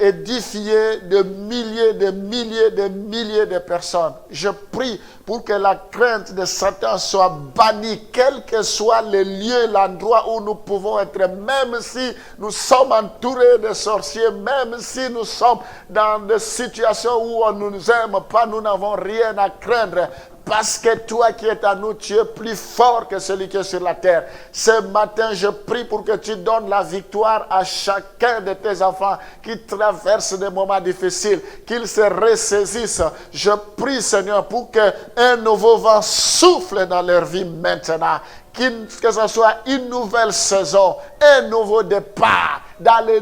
édifier de milliers de personnes. Je prie pour que la crainte de Satan soit bannie, quel que soit le lieu, l'endroit où nous pouvons être, même si nous sommes entourés de sorciers, même si nous sommes dans des situations où on ne nous aime pas, nous n'avons rien à craindre. Parce que toi qui es à nous, tu es plus fort que celui qui est sur la terre. Ce matin, je prie pour que tu donnes la victoire à chacun de tes enfants qui traversent des moments difficiles, qu'ils se ressaisissent. Je prie, Seigneur, pour qu'un nouveau vent souffle dans leur vie maintenant. Que ce soit une nouvelle saison, un nouveau départ, dans le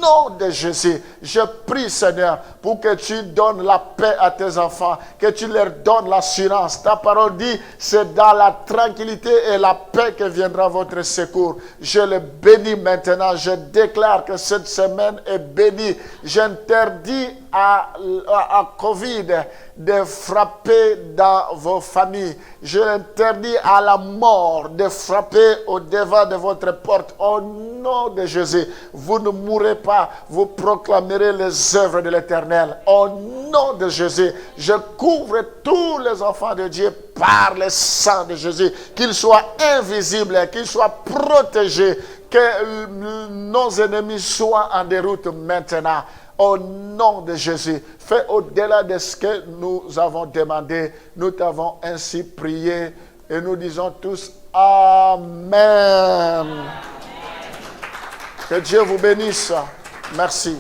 nom de Jésus, je prie, Seigneur, pour que tu donnes la paix à tes enfants, que tu leur donnes l'assurance. Ta parole dit, c'est dans la tranquillité et la paix que viendra votre secours. Je le bénis maintenant. Je déclare que cette semaine est bénie. J'interdis à Covid de frapper dans vos familles. Je interdis à la mort de frapper au devant de votre porte. Au nom de Jésus, vous ne mourrez pas. Vous proclamerez les œuvres de l'Éternel. Au nom de Jésus, je couvre tous les enfants de Dieu par le sang de Jésus. Qu'ils soient invisibles, qu'ils soient protégés, que nos ennemis soient en déroute maintenant. Au nom de Jésus, fais au-delà de ce que nous avons demandé. Nous t'avons ainsi prié et nous disons tous Amen. Que Dieu vous bénisse. Merci.